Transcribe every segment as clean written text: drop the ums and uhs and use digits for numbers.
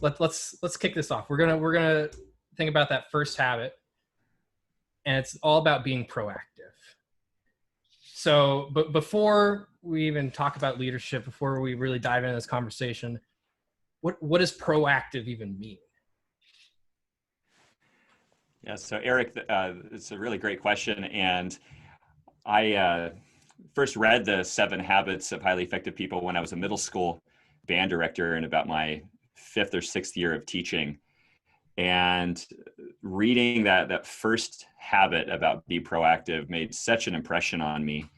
let's kick this off. We're gonna think about that first habit, and it's all about being proactive. So, but before we even talk about leadership, before we really dive into this conversation, what does proactive even mean? Yeah, so Eric, it's a really great question. And I first read the 7 Habits of Highly Effective People when I was a middle school band director in about my 5th or 6th year of teaching. And reading that first habit about be proactive made such an impression on me.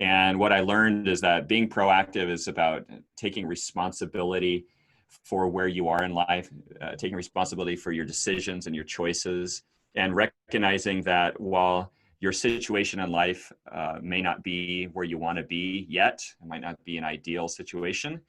And what I learned is that being proactive is about taking responsibility for where you are in life, taking responsibility for your decisions and your choices, and recognizing that while your situation in life may not be where you want to be yet, it might not be an ideal situation,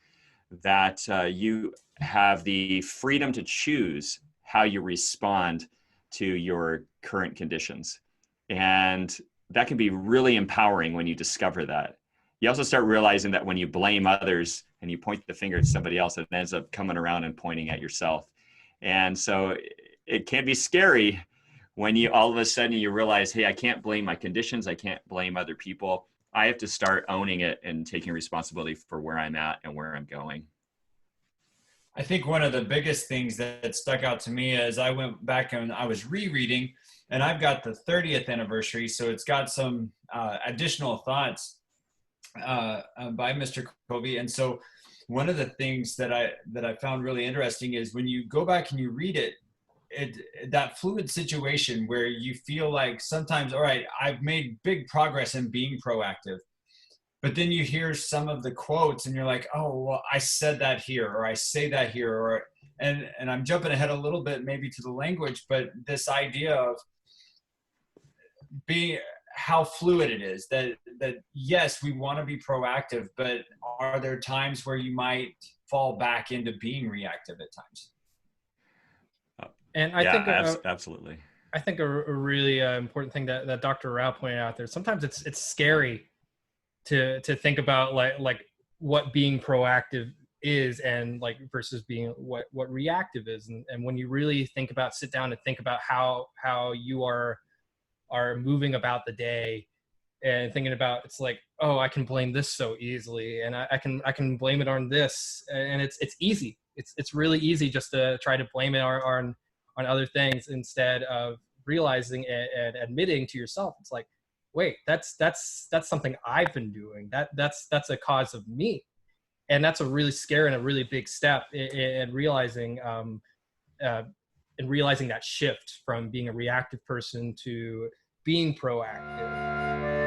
that you have the freedom to choose how you respond to your current conditions. And that can be really empowering when you discover that. You also start realizing that when you blame others and you point the finger at somebody else, it ends up coming around and pointing at yourself. And so it can be scary when you all of a sudden you realize, hey, I can't blame my conditions. I can't blame other people. I have to start owning it and taking responsibility for where I'm at and where I'm going. I think one of the biggest things that stuck out to me as I went back and I was rereading, and I've got the 30th anniversary, so it's got some additional thoughts by Mr. Covey. And so one of the things that I found really interesting is when you go back and you read it, that fluid situation where you feel like sometimes, all right, I've made big progress in being proactive. But then you hear some of the quotes and you're like, oh, well, I said that here, or I say that here, and I'm jumping ahead a little bit maybe to the language, but this idea of being how fluid it is, that yes, we want to be proactive, but are there times where you might fall back into being reactive at times? And I think absolutely. I think a really important thing that Dr. Arau pointed out there, sometimes it's scary to think about like what being proactive is and like versus being what reactive is. And when you really sit down and think about how you are moving about the day and thinking about, it's like, oh, I can blame this so easily, and I can blame it on this, and it's easy. It's really easy just to try to blame it on other things instead of realizing and admitting to yourself. It's like, wait, that's something I've been doing. That's a cause of me, and that's a really scary and a really big step in realizing that shift from being a reactive person to being proactive.